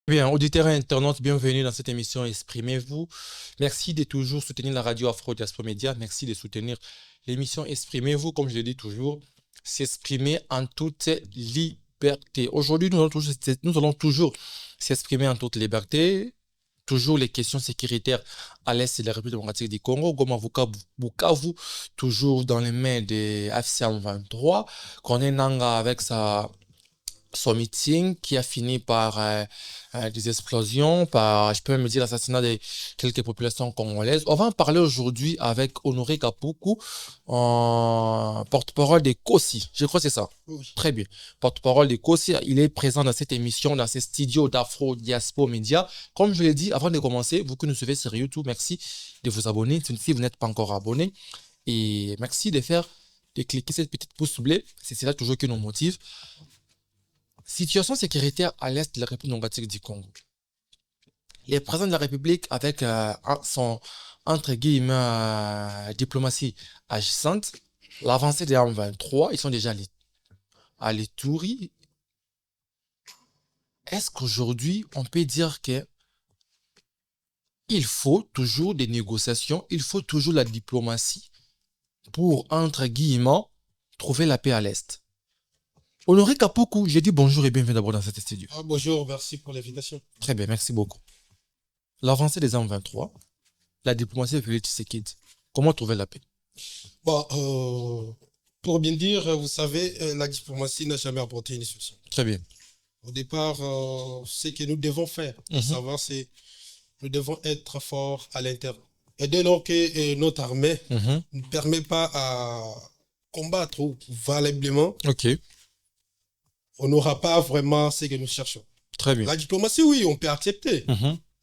Bien, auditeurs et internautes, bienvenue dans cette émission Exprimez-vous. Merci de toujours soutenir la radio Afro Diaspora Média. Merci de soutenir l'émission Exprimez-vous, comme je le dis toujours, s'exprimer en toute liberté. Aujourd'hui, nous allons toujours s'exprimer en toute liberté. Toujours les questions sécuritaires à l'est de la République démocratique du Congo, Goma Bukavu, toujours dans les mains des FC23. Qu'on Nanga avec son meeting qui a fini par des explosions, par, je peux même dire, l'assassinat de quelques populations congolaises. On va en parler aujourd'hui avec Honoré Kapuku, porte-parole des COSI. Je crois que c'est ça. Oui. Très bien. Porte-parole des COSI. Il est présent dans cette émission, dans ce studio d'Afro Diaspora Media. Comme je l'ai dit, avant de commencer, vous qui nous suivez sur YouTube, merci de vous abonner si vous n'êtes pas encore abonné. Et merci de cliquer cette petite pouce bleue. C'est cela toujours qui nous motive. Situation sécuritaire à l'est de la République démocratique du Congo. Les présidents de la République, avec son, entre guillemets, diplomatie agissante, l'avancée des M23, ils sont déjà à l'Ituri. Est-ce qu'aujourd'hui, on peut dire que il faut toujours des négociations, il faut toujours la diplomatie pour, entre guillemets, trouver la paix à l'est? Honoré Kapuku, j'ai dit bonjour et bienvenue d'abord dans cet studio. Bonjour, merci pour l'invitation. Très bien, merci beaucoup. L'avancée des M23, la diplomatie de Félix Tshisekedi, comment trouver la paix? Pour bien dire, vous savez, la diplomatie n'a jamais apporté une solution. Très bien. Au départ, ce que nous devons faire, savoir, c'est nous devons être forts à l'intérieur. Et dès lors que notre armée ne permet pas à combattre valablement, on n'aura pas vraiment ce que nous cherchons. Très bien. La diplomatie, oui, on peut accepter.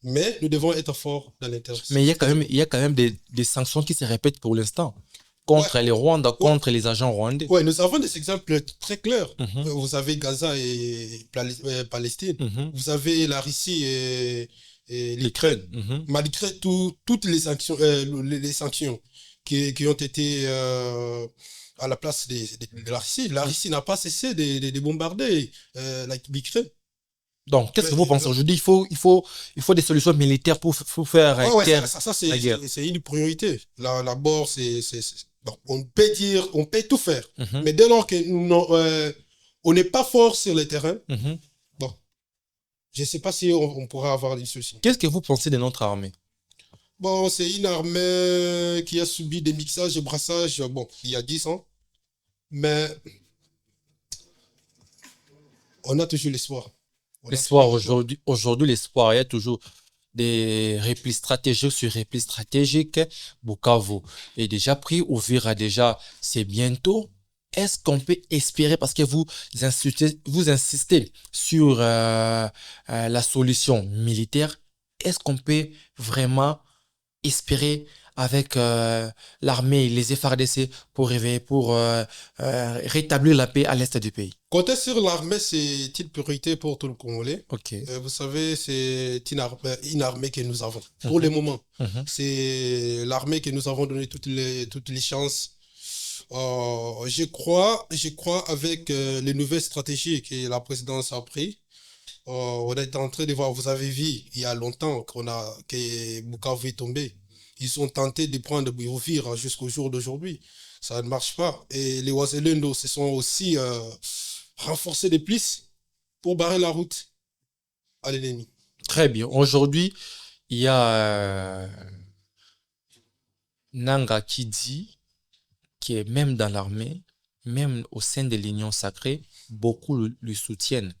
Mais nous devons être forts dans l'intérieur. Mais il y a quand même des sanctions qui se répètent pour l'instant. Contre les Rwandais, contre les agents rwandais. Oui, nous avons des exemples très clairs. Vous avez Gaza et Palestine. Vous avez la Russie et l'Ukraine. Malgré toutes les sanctions, qui ont été à la place de la Russie n'a pas cessé de bombarder l'Ukraine. Donc, qu'est-ce que vous pensez aujourd'hui? Il faut des solutions militaires pour faire ça c'est une priorité. D'abord, on peut dire, on peut tout faire. Mais dès lors que on n'est pas fort sur le terrain, je ne sais pas si on pourra avoir une solution. Qu'est-ce que vous pensez de notre armée? C'est une armée qui a subi des mixages et brassages, il y a 10 ans. Mais on a toujours l'espoir. L'espoir aujourd'hui, l'espoir, il y a toujours des replis stratégiques sur replis stratégiques. Bukavu est déjà pris, Uvira déjà, c'est bientôt. Est-ce qu'on peut espérer, parce que vous insistez sur la solution militaire, est-ce qu'on peut vraiment espérer avec l'armée, les FARDC pour rétablir la paix à l'est du pays? Compter sur l'armée, c'est une priorité pour tout le Congolais. Vous savez, c'est une armée que nous avons. Pour le moment, c'est l'armée que nous avons donné toutes les chances. Je crois avec les nouvelles stratégies que la présidence a prises. On est en train de voir, vous avez vu, il y a longtemps que Bukavu est tombé. Ils ont tenté de prendre Uvira jusqu'au jour d'aujourd'hui. Ça ne marche pas. Et les Wazalendo se sont aussi renforcés de plus pour barrer la route à l'ennemi. Très bien. Aujourd'hui, il y a Nanga qui dit que même dans l'armée, même au sein de l'Union sacrée, beaucoup le soutiennent.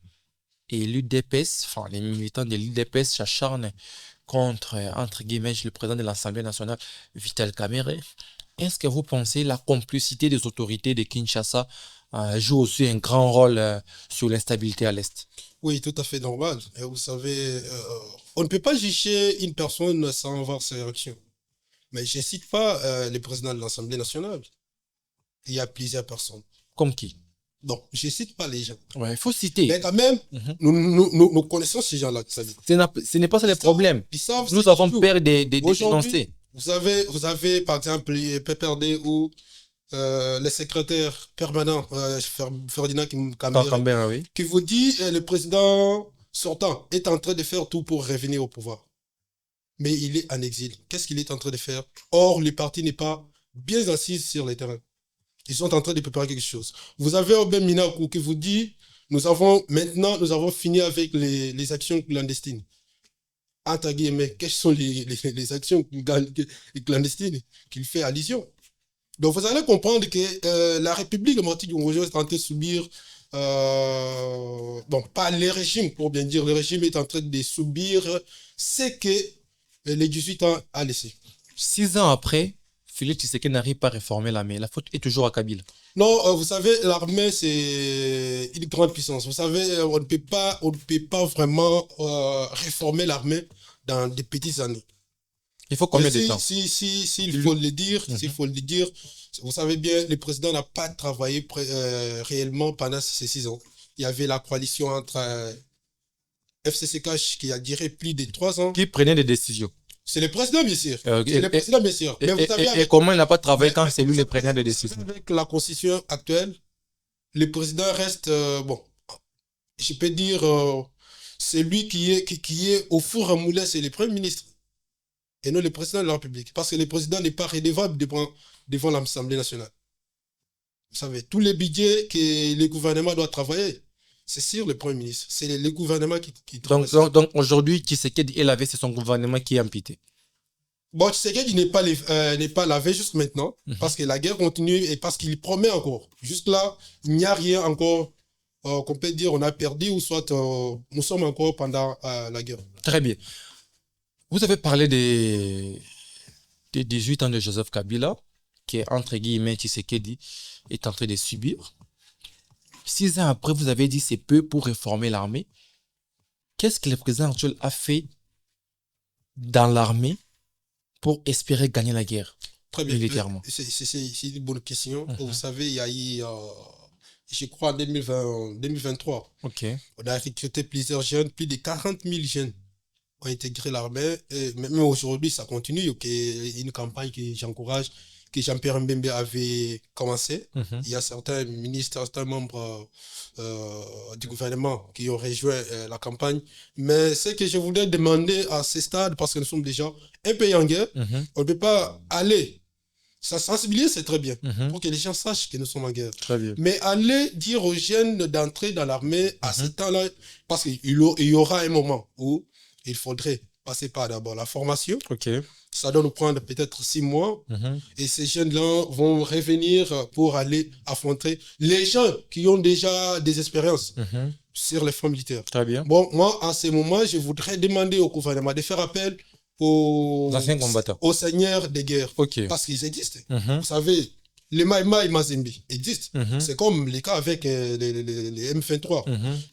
Et l'UDPS, enfin les militants de l'UDPS s'acharnent contre, entre guillemets, le président de l'Assemblée nationale, Vital Kamerhe. Est-ce que vous pensez que la complicité des autorités de Kinshasa joue aussi un grand rôle sur l'instabilité à l'Est? Oui, tout à fait normal. Et vous savez, on ne peut pas juger une personne sans voir ses réactions. Mais je ne cite pas le président de l'Assemblée nationale. Il y a plusieurs personnes. Comme qui? Non, je ne cite pas les gens. Ouais, il faut citer. Mais quand même, nous connaissons ces gens-là. Ce n'est pas ça le problème. Nous avons peur de dénoncer. Vous avez par exemple les PPRD ou le secrétaire permanent, Ferdinand Kambere, oui, qui vous dit le président sortant est en train de faire tout pour revenir au pouvoir. Mais il est en exil. Qu'est-ce qu'il est en train de faire? Or, le parti n'est pas bien assis sur le terrain. Ils sont en train de préparer quelque chose. Vous avez Obem Minakou qui vous dit, nous avons fini avec les actions clandestines. Entre guillemets, quelles sont les actions clandestines qu'il fait allusion? Donc, vous allez comprendre que la République démocratique du Congo est en train de subir, donc pas le régime, pour bien dire, le régime est en train de subir ce que les 18 ans a laissé. 6 ans après, Félix Tshisekedi n'arrive pas à réformer l'armée. La faute est toujours à Kabila. Non, vous savez, l'armée, c'est une grande puissance. Vous savez, on ne peut pas vraiment réformer l'armée dans des petites années. Il faut combien de temps? S'il faut le dire, vous savez bien, le président n'a pas travaillé réellement pendant ces 6 ans. Il y avait la coalition entre FCCK qui a duré plus de 3 ans. Qui prenait des décisions? C'est le président, bien sûr. Et comment il n'a pas travaillé quand c'est lui le président des décisions? Avec la constitution actuelle, le président reste, je peux dire, c'est lui qui est au four à moulin, c'est le premier ministre. Et non le président de la République. Parce que le président n'est pas redevable devant l'Assemblée nationale. Vous savez, tous les budgets que le gouvernement doit travailler, c'est sur le Premier ministre. C'est le gouvernement qui travaille. Donc aujourd'hui, Tshisekedi est lavé, c'est son gouvernement qui est amputé. Bon, Tshisekedi n'est pas lavé juste maintenant, parce que la guerre continue et parce qu'il promet encore. Juste là, il n'y a rien encore qu'on peut dire on a perdu ou soit nous sommes encore pendant la guerre. Très bien. Vous avez parlé des 18 ans de Joseph Kabila, qui est entre guillemets Tshisekedi est en train de subir. 6 ans après, vous avez dit c'est peu pour réformer l'armée. Qu'est-ce que le président actuel a fait dans l'armée pour espérer gagner la guerre? Très bien. Militairement. C'est une bonne question. Vous savez, il y a eu, je crois, en 2023, on a recruté plusieurs jeunes, plus de 40 000 jeunes ont intégré l'armée. Même aujourd'hui, ça continue. Il y a une campagne que j'encourage, que Jean-Pierre Mbembe avait commencé. Il y a certains ministres, certains membres du gouvernement qui ont rejoint la campagne. Mais ce que je voulais demander à ce stade, parce que nous sommes déjà un pays en guerre, on ne peut pas aller. Ça sensibiliser, c'est très bien, pour que les gens sachent que nous sommes en guerre. Très bien. Mais aller dire aux jeunes d'entrer dans l'armée à ce temps-là, parce qu'il y aura un moment où il faudrait passer par d'abord la formation. Ça doit nous prendre peut-être 6 mois. Et ces jeunes-là vont revenir pour aller affronter les gens qui ont déjà des expériences sur les fronts militaires. Très bien. Bon, moi, à ce moment, je voudrais demander au gouvernement de faire appel aux anciens combattants, aux seigneurs de guerre. Parce qu'ils existent. Vous savez, les Maïmaï Mazembe existent. C'est comme les cas avec les M23.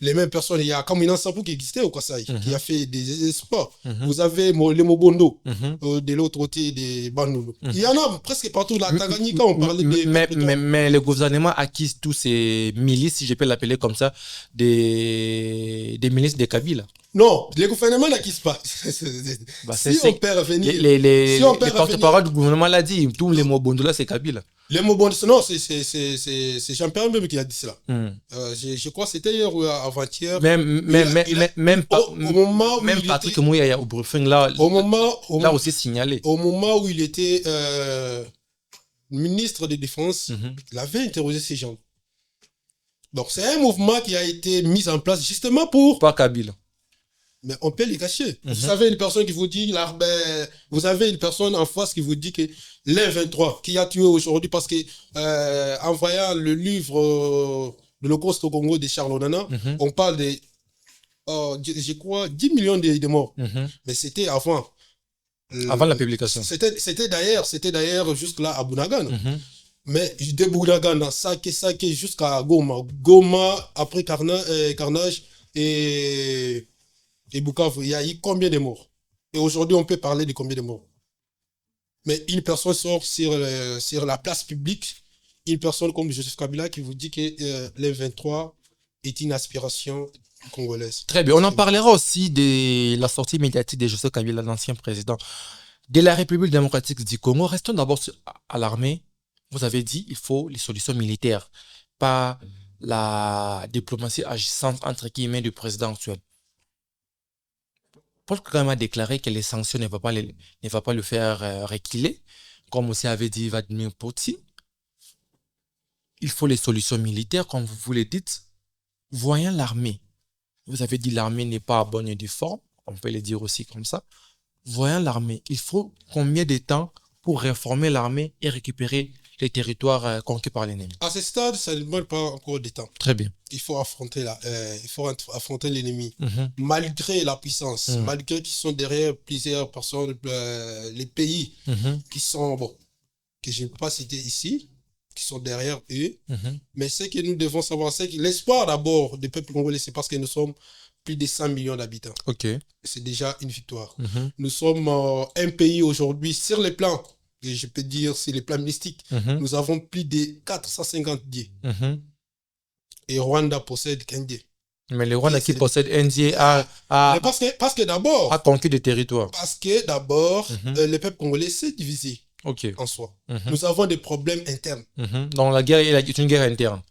Les mêmes personnes, il y a Kamina Sapu qui existait au Kasaï, qui a fait des sports. Vous avez les Mobondo de l'autre côté des Bandoulo. Il y en a presque partout. La Tanganyika, on parlait des... Mais le gouvernement acquise tous ces milices, si je peux l'appeler comme ça, des milices de Kabila. Non, les gouvernements n'acquisent pas. Si on peut revenir... Les porte-parole du gouvernement l'a dit, tous les Mobondo là, c'est Kabila. Les Mobondo, non, c'est Jean-Pierre même qui a dit cela. Je crois que c'était hier ou avant-hier. Même Patrick Mouyaya au briefing là, là aussi signalé. Au moment où il était ministre de Défense, il avait interrogé ces gens. Donc c'est un mouvement qui a été mis en place justement pour... Pas Kabila. Mais on peut les cacher. Vous avez une personne qui vous dit, vous avez une personne en face qui vous dit que l'M23 qui a tué aujourd'hui parce que en voyant le livre de l'Holocauste au Congo de Charles Onana, on parle de, je crois, 10 millions de morts. Mais c'était avant. Avant la publication. C'était d'ailleurs jusque là à Bunagana. Mais de Bunagana, Sake jusqu'à Goma. Goma, après Carnage et Bukavu, il y a eu combien de morts? Et aujourd'hui, on peut parler de combien de morts? Mais une personne sort sur la place publique, une personne comme Joseph Kabila qui vous dit que l'M23 est une aspiration congolaise. Très bien. On en parlera aussi de la sortie médiatique de Joseph Kabila, l'ancien président de la République démocratique du Congo. Restons d'abord à l'armée. Vous avez dit qu'il faut les solutions militaires, pas la diplomatie agissante entre guillemets du président actuel. Paul Kagame a déclaré que les sanctions ne vont pas le faire reculer, comme aussi avait dit Vladimir Poutine. Il faut les solutions militaires, comme vous le dites. Voyant l'armée, vous avez dit l'armée n'est pas à bonne et due forme, on peut le dire aussi comme ça. Voyant l'armée, il faut combien de temps pour réformer l'armée et récupérer les territoires conquis par l'ennemi? À ce stade, ça ne demande pas encore de temps. Très bien. Il faut affronter l'ennemi. Malgré la puissance, malgré qu'ils sont derrière plusieurs personnes, les pays qui sont, que je ne peux pas citer ici, qui sont derrière eux. Mais ce que nous devons savoir, c'est que l'espoir d'abord du peuple congolais, c'est parce que nous sommes plus de 100 millions d'habitants. C'est déjà une victoire. Nous sommes un pays aujourd'hui sur les plans, et je peux dire sur les plans mystiques, nous avons plus de 450 dieux. Et Rwanda possède qu'un dieu. Mais le Rwanda qui possède un dieu parce que d'abord a conquis des territoires. Parce que d'abord, le peuple congolais s'est divisé en soi. Nous avons des problèmes internes. Donc la guerre est une guerre interne.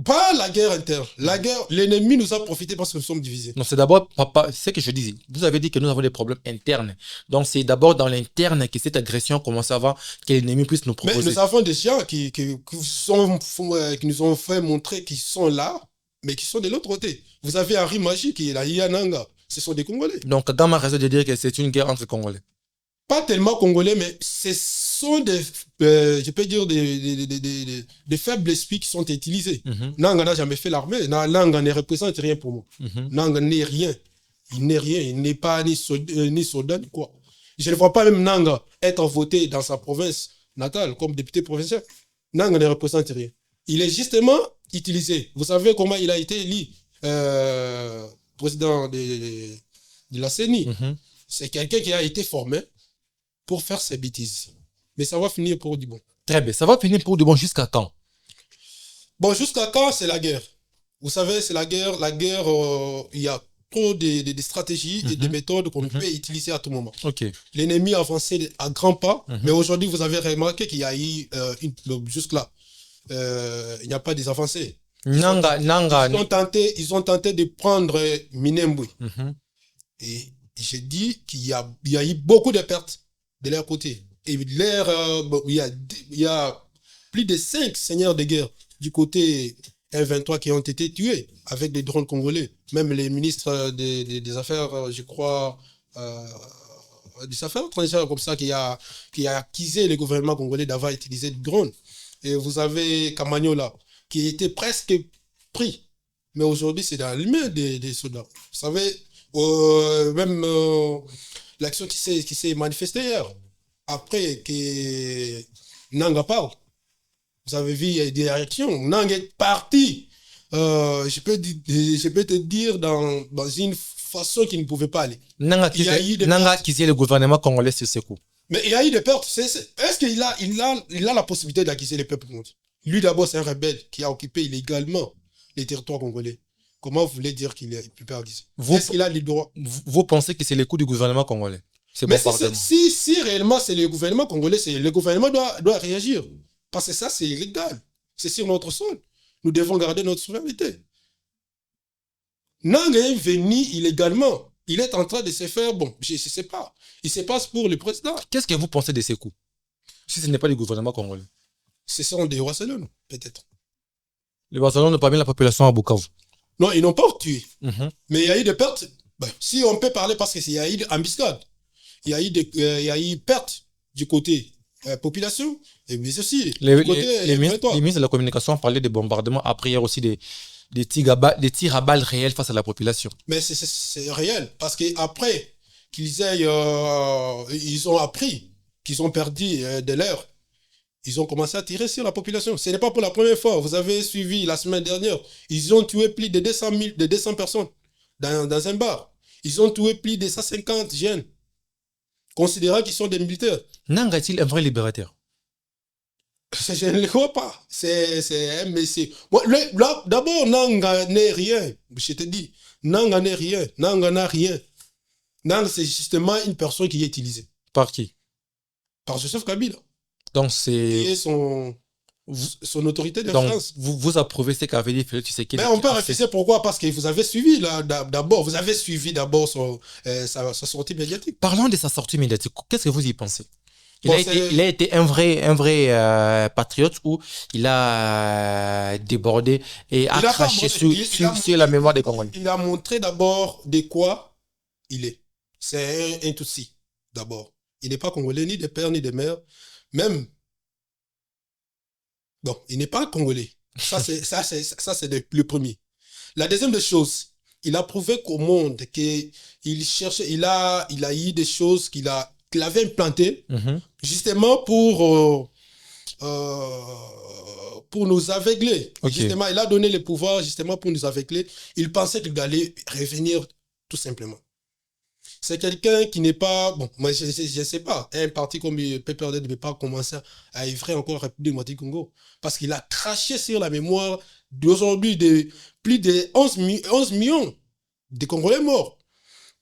Pas la guerre interne. La guerre, l'ennemi nous a profité parce que nous sommes divisés. Non, c'est d'abord, papa, c'est ce que je disais. Vous avez dit que nous avons des problèmes internes. Donc c'est d'abord dans l'interne que cette agression commence à avoir, que l'ennemi puisse nous proposer. Mais nous avons des gens qui nous ont fait montrer qu'ils sont là, mais qui sont de l'autre côté. Vous avez Henri Magie qui est là, Yananga. Ce sont des Congolais. Donc Kagame a raison de dire que c'est une guerre entre Congolais. Pas tellement Congolais, mais ce sont je peux dire des faibles esprits qui sont utilisés. Nanga n'a jamais fait l'armée. Nanga ne représente rien pour moi. Nanga n'est rien. Il n'est rien. Il n'est pas ni soldat, ni quoi. Je ne vois pas même Nanga être voté dans sa province natale comme député provincial. Nanga ne représente rien. Il est justement utilisé. Vous savez comment il a été élu président de la CENI. C'est quelqu'un qui a été formé pour faire ses bêtises. Mais ça va finir pour du bon. Très bien. Ça va finir pour du bon jusqu'à quand? Bon, jusqu'à quand, c'est la guerre. Vous savez, c'est la guerre. La guerre, il y a trop de stratégies et de méthodes qu'on peut utiliser à tout moment. L'ennemi a avancé à grands pas, mais aujourd'hui, vous avez remarqué qu'il y a eu, jusque-là, il n'y a pas des avancées. Ils ont tenté de prendre Minembwe. Et j'ai dit qu'il y a eu beaucoup de pertes de leur côté. Et il y a plus de 5 seigneurs de guerre du côté M23 qui ont été tués avec des drones congolais. Même les ministres des Affaires, je crois, des Affaires étrangères comme ça, qui a accusé le gouvernement congolais d'avoir utilisé des drones. Et vous avez Kamanyola, qui était presque pris. Mais aujourd'hui, c'est dans les mains des soldats. Vous savez, même l'action qui s'est manifestée hier, après que Nanga parle, vous avez vu des réactions. Nanga est parti, je peux te dire, dans une façon qu'il ne pouvait pas aller. Nanga qui est le gouvernement congolais sur ce coup. Mais il y a eu des pertes. Est-ce qu'il a la possibilité d'accuser les peuples congolais? Lui, d'abord, c'est un rebelle qui a occupé illégalement les territoires congolais. Comment vous voulez dire qu'il peut pas accuser? Est-ce qu'il a les droits? Vous pensez que c'est le coup du gouvernement congolais? Mais si réellement c'est le gouvernement congolais, le gouvernement doit réagir. Parce que ça, c'est illégal. C'est sur notre sol. Nous devons garder notre souveraineté. Nanga est venu illégalement. Il est en train de se faire, je ne sais pas. Il se passe pour le président. Qu'est-ce que vous pensez de ces coups? Si ce n'est pas le gouvernement congolais. Ce sont des Barcelone, peut-être. Les Barcelone n'ont pas mis la population à Bukavu. Non, ils n'ont pas tué. Mais il y a eu des pertes. Si on peut parler, parce qu'il y a eu des embuscades. Il y a eu pertes du côté population, et mais aussi les ministres de la communication parlaient de bombardements. Après, il y a aussi des tirs à balles réels face à la population. Mais c'est réel, parce qu'après ils ont appris qu'ils ont perdu de l'air, ils ont commencé à tirer sur la population. Ce n'est pas pour la première fois. Vous avez suivi la semaine dernière, ils ont tué plus de 200 personnes dans un bar. Ils ont tué plus de 150 jeunes, considérant qu'ils sont des militaires. Nanga est-il un vrai libérateur? Je ne le crois pas. C'est un messie. D'abord, Nanga n'est rien. Je te dis, Nanga n'est rien. Nanga n'a rien. Nanga, c'est justement une personne qui est utilisée. Par qui? Par Joseph Kabila. Donc c'est... Qui est son son autorité de donc, France. Vous approuvez ce qu'avait dit Félix Tshisekedi. Mais on peut refuser pourquoi? Parce que vous avez suivi d'abord, sa sortie médiatique. Parlons de sa sortie médiatique. Qu'est-ce que vous y pensez? Il a été un vrai patriote où il a débordé et a craché sur la mémoire des Congolais. Il a montré d'abord de quoi il est. C'est un Tutsi, d'abord. Il n'est pas Congolais, ni de père, ni de mère. Même. Bon, il n'est pas Congolais. Ça, c'est le premier. La deuxième des choses, il a prouvé qu'au monde qu'il cherchait, il a eu des choses qu'il avait implantées, justement pour nous aveugler. Okay. Justement, il a donné le pouvoir justement pour nous aveugler. Il pensait qu'il allait revenir tout simplement. C'est quelqu'un qui n'est pas... Bon, moi, je ne sais pas. Un parti comme PPRD ne peut pas commencer à œuvrer encore la République du Congo. Parce qu'il a craché sur la mémoire d'aujourd'hui de plus de 11 millions de Congolais morts.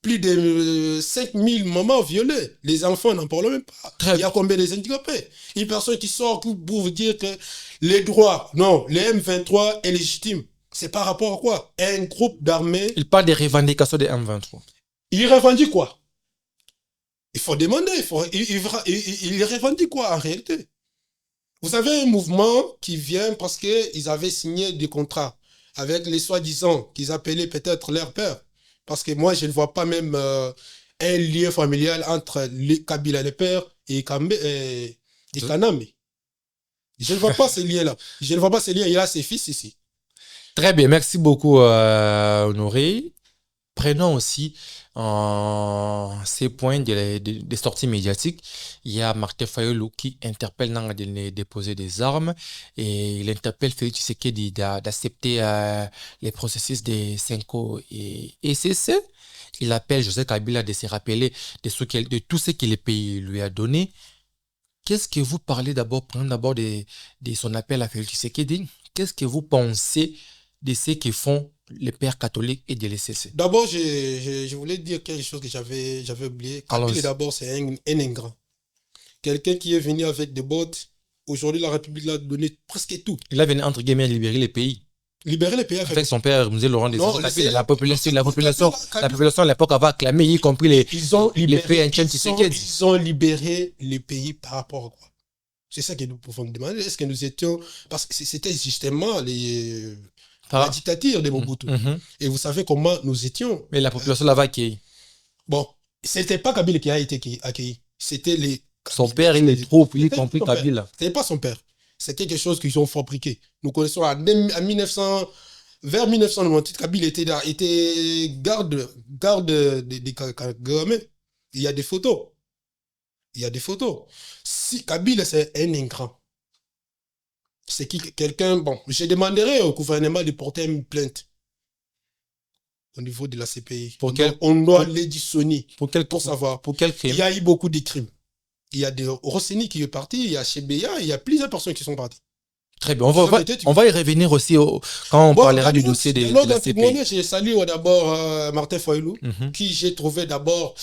Plus de 5000 mamans violées. Les enfants n'en parlent même pas. Il y a combien de handicapés? Une personne qui sort pour vous dire que les droits, non, les M23 est légitime. C'est par rapport à quoi? Un groupe d'armées... Il parle des revendications des M23. Il revendique quoi? Il faut demander. Il revendique quoi en réalité? Vous avez un mouvement qui vient parce qu'ils avaient signé des contrats avec les soi-disant qu'ils appelaient peut-être leur père. Parce que moi, je ne vois pas même un lien familial entre Kabila le père et Kaname. Je ne vois pas ces liens-là. Je ne vois pas ces liens. Il a ses fils ici. Très bien. Merci beaucoup, Honoré. Prenons aussi ces points des sorties médiatiques. Il y a Martin Fayulu qui interpelle Nanga de déposer des armes et il interpelle Félix Tshisekedi d'accepter les processus des Senko et ECC. Il appelle Joseph Kabila de se rappeler de tout ce que le pays lui a donné. Qu'est-ce que vous parlez d'abord, prenons d'abord de son appel à Félix Tshisekedi. Qu'est-ce que vous pensez de ce que font les pères catholiques et de l'ECC? D'abord, je voulais dire quelque chose que j'avais oublié. Kabila, d'abord, c'est un ingrat. Quelqu'un qui est venu avec des bottes. Aujourd'hui, la République l'a donné presque tout. Il a venu, entre guillemets, libérer les pays. Libérer les pays avec son père, M. Laurent Désiré. La population à l'époque avait acclamé, y compris les pays. Ils ont libéré les pays par rapport à quoi? C'est ça que nous pouvons nous demander. Est-ce que nous étions... Parce que c'était justement la dictature de Mobutu. Et vous savez comment nous étions. Mais la population l'avait accueilli. Bon, c'était pas Kabila qui a été accueilli. C'était les... Son père, il est trop, il compris Kabila. C'était pas son père. C'est quelque chose qu'ils ont fabriqué. Nous connaissons vers 1998, Kabila était garde des Kagame. Il y a des photos. Si Kabila, c'est un ingrat. C'est quelqu'un... Bon, je demanderai au gouvernement de porter une plainte au niveau de la CPI. On doit l'éditionner pour savoir. Pour quel crime? Il y a eu beaucoup de crimes. Il y a des Rossini qui est parti, il y a Chebeya, il y a plusieurs personnes qui sont parties. Très bien. On va y revenir aussi quand on parlera du dossier de la CPI. J'ai salué d'abord Martin Fayulu, qui j'ai trouvé d'abord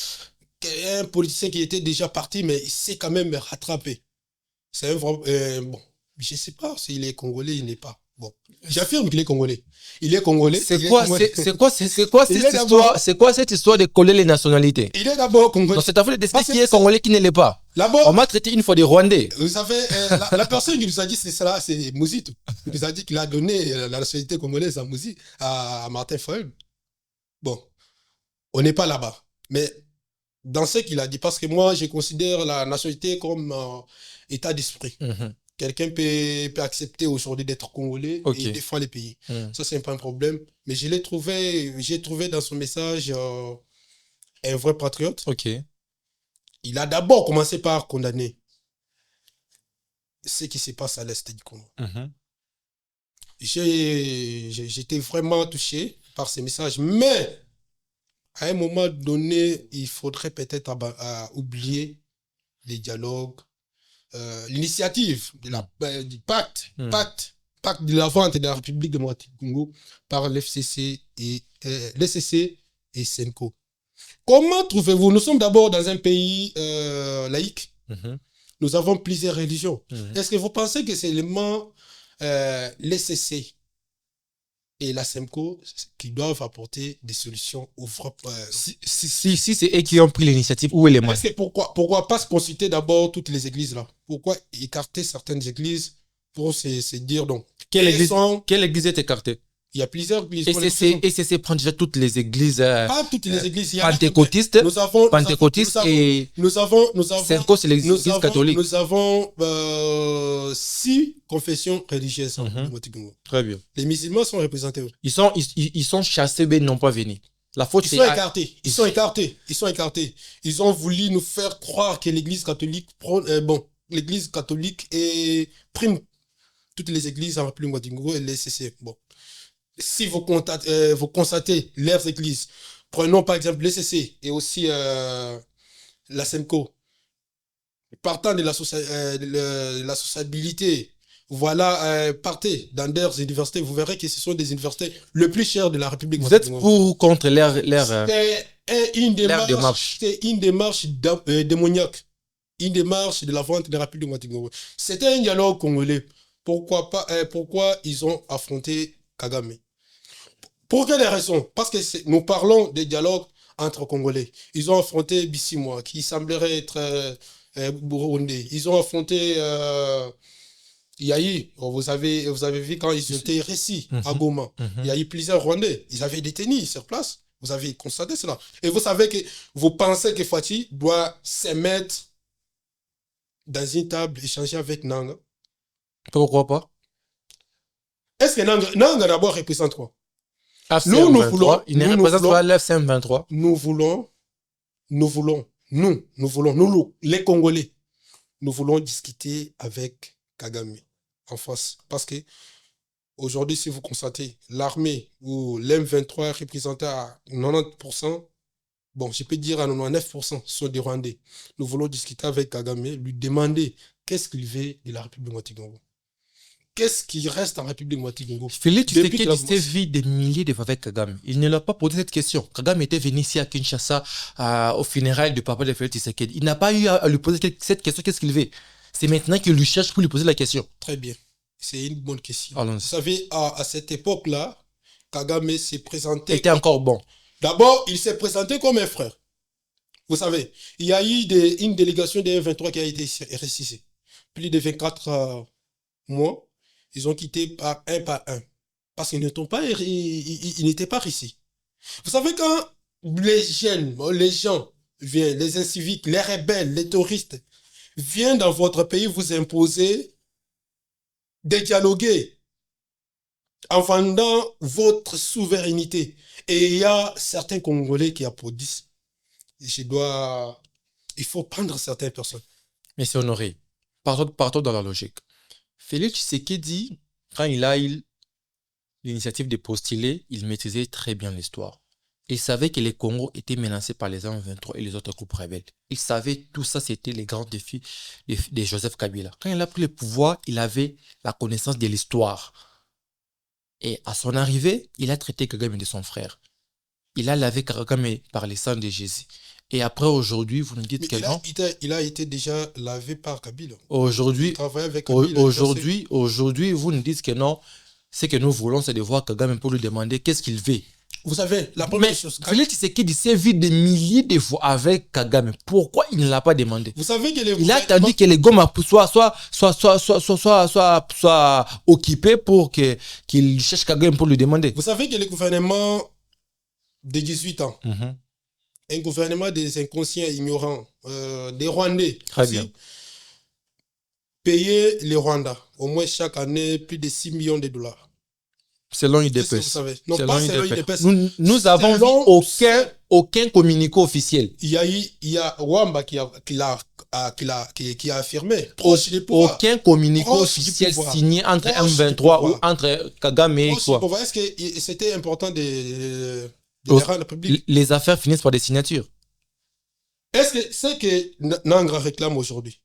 un politicien qui était déjà parti, mais il s'est quand même rattrapé. C'est un vrai... bon, je ne sais pas s'il est congolais, il n'est pas. Bon, j'affirme qu'il est congolais. Il est congolais. C'est quoi cette histoire de coller les nationalités? Il est d'abord congolais. Donc c'est à vous d'expliquer qui est congolais, qui ne l'est pas. On m'a traité une fois des Rwandais. Vous savez, la personne qui nous a dit c'est Mouzito. Il nous a dit qu'il a donné la nationalité congolaise à Martin Fayulu. Bon, on n'est pas là-bas. Mais dans ce qu'il a dit, parce que moi, je considère la nationalité comme état d'esprit. Quelqu'un peut accepter aujourd'hui d'être congolais et défendre les pays. Ça, c'est pas un problème. Mais j'ai trouvé dans son message un vrai patriote. Il a d'abord commencé par condamner ce qui se passe à l'est du Congo. J'étais vraiment touché par ces messages. Mais, à un moment donné, il faudrait peut-être oublier les dialogues, l'initiative du pacte de la vente de la République démocratique du Congo par l'FCC et Senko. Comment trouvez-vous? Nous sommes d'abord dans un pays laïque. nous avons plusieurs religions. Est-ce que vous pensez que c'est seulement l'ECC et la SEMCO qui doivent apporter des solutions aux vrais Si c'est eux qui ont pris l'initiative, où est les moyens? Pourquoi pas se consulter d'abord toutes les églises là? Pourquoi écarter certaines églises pour se dire donc quelle église est écartée? Il y a plusieurs églises. ECC prend déjà toutes les églises. Pas toutes les églises. Pentecôtistes. Et SEMCO, c'est l'église catholique. Nous avons 6 confessions religieuses. Très bien. Les musulmans sont représentés. Ils sont chassés, mais ils n'ont pas venu. Ils sont écartés. Ils ont voulu nous faire croire que l'église catholique prime toutes les églises en République Ouagadougou et l'ECC. Bon. Si vous constatez leurs églises, prenons par exemple l'ECC et aussi la SEMCO, partant de la sociabilité, voilà, partez dans des universités, vous verrez que ce sont des universités les plus chères de la République. Vous êtes pour ou contre l'air C'est une démarche démoniaque, une démarche de la vente de la République Ouagadougou. C'était un dialogue congolais. Pourquoi ils ont affronté Kagame? Pour quelle raison? Parce que nous parlons des dialogues entre Congolais. Ils ont affronté Bissimois, qui semblerait être burundais. Ils ont affronté Yahi. Vous avez vu quand ils étaient récits à Goma. Il y a eu plusieurs Rwandais. Ils avaient détenu sur place. Vous avez constaté cela. Et vous pensez que Fati doit se mettre dans une table, échanger avec Nanga? Pourquoi pas? Est-ce que Nanga d'abord représente quoi? Nous voulons, il ne représente pas l'FCM23. Nous voulons, les Congolais, nous voulons discuter avec Kagame en face. Parce que aujourd'hui, si vous constatez, l'armée ou l'M23 est représenté à 90%, bon, je peux dire à 99%, sont des Rwandais. Nous voulons discuter avec Kagame, lui demander qu'est-ce qu'il veut de la République Ouagadougou. Qu'est-ce qui reste en République Ouagadougou? Félix Tshisekedi s'est vu des milliers de fois avec Kagame. Il ne l'a pas posé cette question. Kagame était venu ici à Kinshasa au funérailles du papa de Félix Tshisekedi. Il n'a pas eu à lui poser cette question. Qu'est-ce qu'il veut? C'est maintenant qu'il lui cherche pour lui poser la question. Très bien. C'est une bonne question. Vous savez, à cette époque-là, Kagame s'est présenté... Il était encore bon. D'abord, il s'est présenté comme un frère. Vous savez, il y a eu une délégation des M23 qui a été ressuscitée. Plus de 24 mois. Ils ont quitté par un. Parce qu'ils n'étaient pas ici. Vous savez, quand les jeunes, les gens viennent, les inciviques, les rebelles, les touristes, viennent dans votre pays vous imposer de dialoguer en vendant votre souveraineté. Et il y a certains Congolais qui applaudissent. Il faut prendre certaines personnes. Mais c'est honoré. Partons dans la logique. Félix Tshisekedi, quand il a eu l'initiative de postuler, il maîtrisait très bien l'histoire. Il savait que les Congos étaient menacés par les M23 et les autres groupes rebelles. Il savait tout ça, c'était les grands défis de Joseph Kabila. Quand il a pris le pouvoir, il avait la connaissance de l'histoire. Et à son arrivée, il a traité Kagame de son frère. Il a lavé Kagame par le sang de Jésus. Et après, aujourd'hui, vous nous dites que non. Il a été déjà lavé par Kabila. Aujourd'hui, vous nous dites que non. Ce que nous voulons, c'est de voir Kagame pour lui demander qu'est-ce qu'il veut. Vous savez, la première chose... Félix Tshisekedi s'est vu des milliers de fois avec Kagame. Pourquoi il ne l'a pas demandé? Vous savez que il a attendu que les Goma soient occupés pour qu'il cherche Kagame pour lui demander. Vous savez que le gouvernement de 18 ans, un gouvernement des inconscients ignorants, des Rwandais, payer les Rwandais au moins chaque année plus de 6 millions de dollars. Selon UDPS. Vous savez. Non, pas selon UDPS. Nous avons vu aucun communiqué officiel. Il y a Rwanda qui a affirmé. Aucun communiqué officiel signé entre M23 ou entre Kagame et quoi. Est-ce que c'était important de les rendre publics? Les affaires finissent par des signatures. Est-ce que c'est que Nanga réclame aujourd'hui?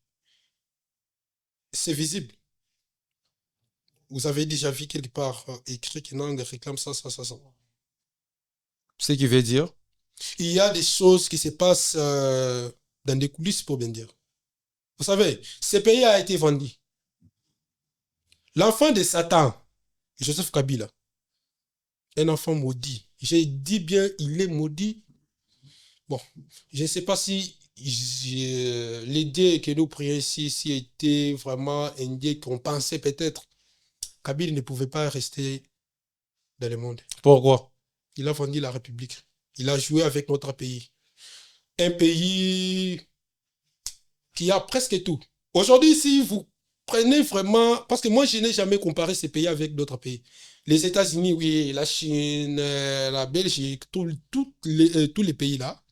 C'est visible. Vous avez déjà vu quelque part écrit que Nanga réclame ça. Ce qui veut dire? Il y a des choses qui se passent dans des coulisses, pour bien dire. Vous savez, ce pays a été vendu. L'enfant de Satan, Joseph Kabila, un enfant maudit. J'ai dit bien, il est maudit. Bon, je ne sais pas si l'idée que nous prions ici était vraiment une idée qu'on pensait peut-être. Kabila ne pouvait pas rester dans le monde. Pourquoi? Il a vendu la République. Il a joué avec notre pays. Un pays qui a presque tout. Aujourd'hui, si vous prenez vraiment... Parce que moi, je n'ai jamais comparé ces pays avec d'autres pays. Les États-Unis, oui, la Chine, la Belgique, tous les pays-là,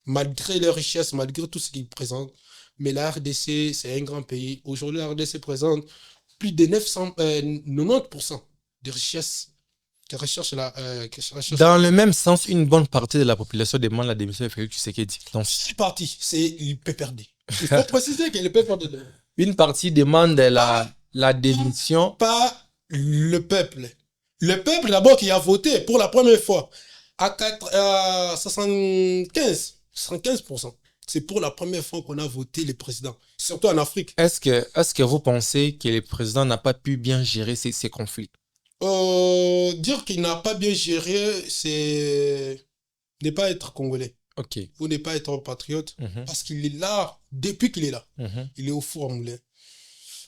malgré leurs richesses, malgré tout ce qu'ils présentent, mais la RDC, c'est un grand pays. Aujourd'hui, la RDC présente plus de 90% de richesses. Dans le même sens, une bonne partie de la population demande la démission de Félix Tshisekedi. C'est parti, c'est le PPRD. Il faut préciser que le PPRD. Une partie demande la démission. Pas le peuple. Le peuple d'abord qui a voté pour la première fois à 75%. C'est pour la première fois qu'on a voté les présidents, surtout en Afrique. Est-ce que vous pensez que le président n'a pas pu bien gérer ces conflits? Dire qu'il n'a pas bien géré, c'est ne pas être congolais. Ok. Ou ne pas être patriote, parce qu'il est là, depuis qu'il est là. Il est au four à moulin.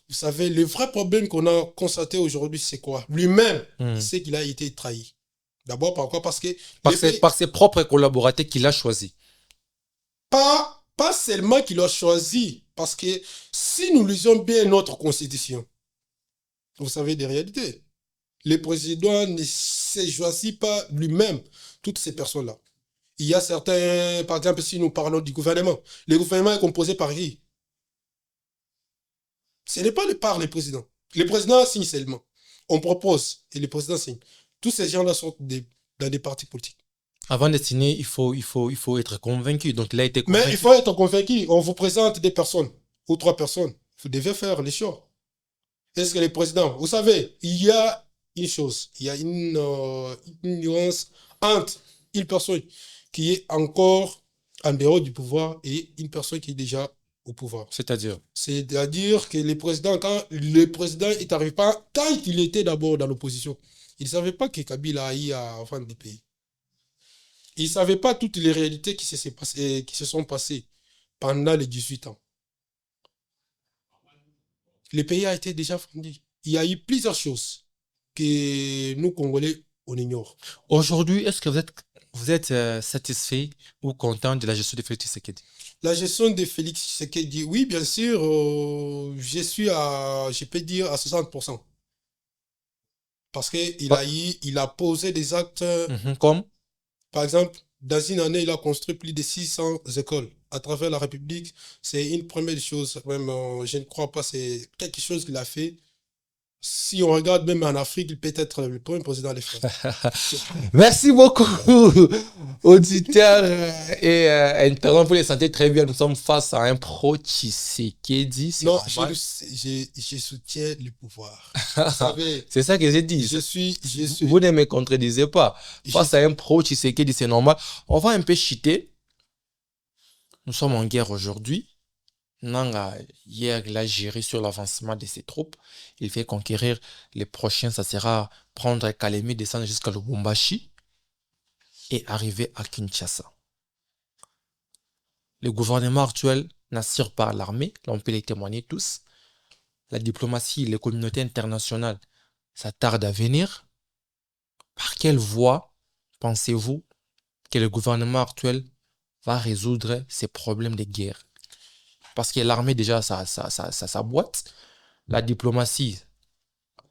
Vous savez, le vrai problème qu'on a constaté aujourd'hui, c'est quoi? Lui-même, il sait qu'il a été trahi. D'abord, pourquoi? Parce que... Par ses propres collaborateurs qu'il a choisis. Pas seulement qu'il a choisi, parce que si nous lisons bien notre constitution, vous savez des réalités. Le président ne se choisit pas lui-même toutes ces personnes-là. Il y a certains, par exemple, si nous parlons du gouvernement, le gouvernement est composé par qui? Ce n'est pas par le président. Le président signe seulement. On propose et le président signe. Tous ces gens-là sont dans des partis politiques. Avant de signer, il faut être convaincu. Donc, il a été convaincu. Mais il faut être convaincu. On vous présente des personnes ou 3 personnes. Vous devez faire les choix. Est-ce que le président... Vous savez, il y a une chose. Il y a une nuance entre une personne qui est encore en dehors du pouvoir et une personne qui est déjà au pouvoir. C'est-à-dire que quand le président est arrivé, quand il était d'abord dans l'opposition, il ne savait pas que Kabila a eu à vendre des pays. Il ne savait pas toutes les réalités qui se sont passées pendant les 18 ans. Le pays a été déjà vendu. Il y a eu plusieurs choses que nous, Congolais, on ignore. Aujourd'hui, est-ce que vous êtes satisfait ou content de la gestion de Félix Tshisekedi? La gestion de Félix Tshisekedi, oui, bien sûr, je suis je peux dire, à 60%. Parce qu'il a posé des actes... Comme? Par exemple, dans une année, il a construit plus de 600 écoles à travers la République. C'est une première chose. Même, je ne crois pas, c'est quelque chose qu'il a fait. Si on regarde même en Afrique, il peut être le premier président de France. Merci beaucoup, auditeurs et internautes. Vous les sentez très bien. Nous sommes face à un pro-Tshisekedi. Non, je soutiens le pouvoir. Vous savez, c'est ça que j'ai dit. Je suis... Vous ne me contredisez pas. Face à un pro-Tshisekedi, c'est normal. On va un peu chiter. Nous sommes en guerre aujourd'hui. Nanga, hier, il a géré sur l'avancement de ses troupes. Il fait conquérir les prochains. Ça sera prendre Kalemi, descendre jusqu'à Lubumbashi et arriver à Kinshasa. Le gouvernement actuel n'assure pas l'armée. Là, on peut les témoigner tous. La diplomatie, les communautés internationales, ça tarde à venir. Par quelle voie pensez-vous que le gouvernement actuel va résoudre ces problèmes de guerre? Parce que l'armée, déjà, ça boîte. La diplomatie,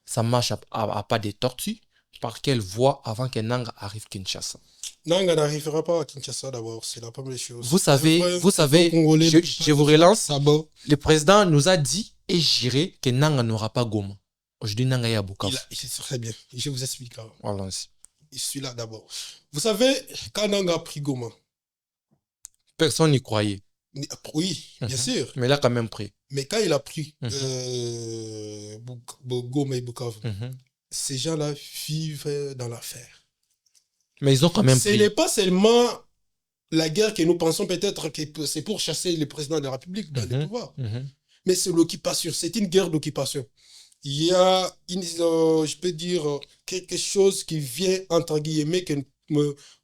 ça marche à pas des tortues. Par quelle voie avant que Nanga arrive à Kinshasa? Nanga n'arrivera pas à Kinshasa d'abord, c'est la première chose. Vous savez, je vous relance. Le président nous a dit et juré que Nanga n'aura pas Goma. Aujourd'hui, Nanga est à Bukavu. C'est très bien. Je vous explique. Allons-y. Je suis là d'abord. Vous savez, quand Nanga a pris Goma, personne n'y croyait. Oui, bien sûr. Mais il a quand même pris. Mais quand il a pris Goma et Bukavu, ces gens-là vivent dans l'affaire. Mais ils ont quand même pris. Ce n'est pas seulement la guerre que nous pensons peut-être que c'est pour chasser le président de la République dans le pouvoir. mais c'est l'occupation. C'est une guerre d'occupation. Il y a, je peux dire, quelque chose qui vient, entre guillemets, qu'on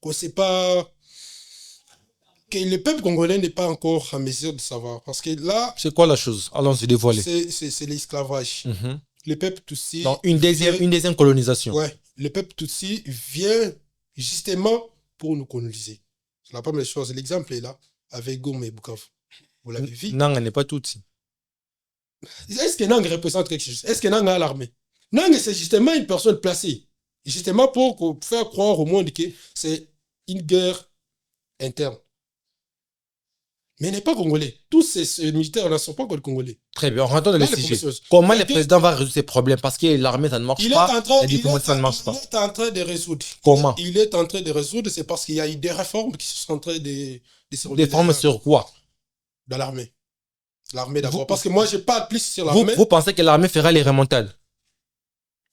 ne sait pas, que le peuple congolais n'est pas encore en mesure de savoir. Parce que là... C'est quoi la chose? Allons-y dévoiler. C'est l'esclavage. Le peuple Tutsi... Donc, une deuxième colonisation. Ouais. Le peuple Tutsi vient justement pour nous coloniser. C'est la première chose. L'exemple est là, avec Goma et Bukavu. Vous l'avez vu. Nanga n'est pas Tutsi. Est-ce que Nanga représente quelque chose? Est-ce que Nanga a l'armée? Nanga, c'est justement une personne placée. Justement pour faire croire au monde que c'est une guerre interne. Mais il n'est pas congolais. Tous ces militaires ne sont pas encore congolais. Très bien, rentrons dans le sujet. Comment le président va résoudre ces problèmes? Parce que l'armée, ça ne marche pas. La diplomatie, ça ne marche pas. Il est en train de résoudre. Comment? Il est en train de résoudre, c'est parce qu'il y a eu des réformes qui sont en train de se réaliser. Des réformes sur quoi? Dans l'armée. L'armée d'abord. Parce que moi, je parle plus sur l'armée. Vous pensez que l'armée fera les remontades?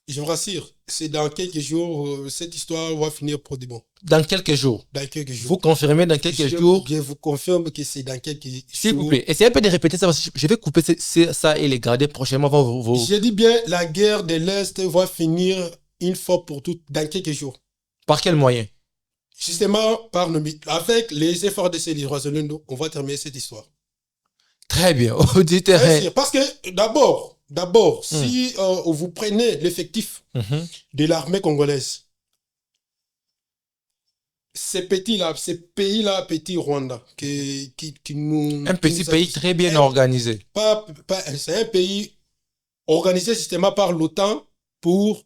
Je vous rassure, c'est dans quelques jours, cette histoire va finir pour du bon. Dans quelques jours? Dans quelques jours. Vous confirmez dans quelques jours? Je vous confirme que c'est dans quelques jours. S'il vous plaît, essayez un peu de répéter ça, parce que je vais couper ça et les garder prochainement. Je dis bien, la guerre de l'Est va finir une fois pour toutes dans quelques jours. Par quel moyen? Justement, avec les efforts de ces Zalendo, on va terminer cette histoire. Très bien, au du terrain. Parce que d'abord, si vous prenez l'effectif de l'armée congolaise, ces pays-là, petit Rwanda, qui nous... Un petit pays très bien organisé. C'est un pays organisé justement par l'OTAN pour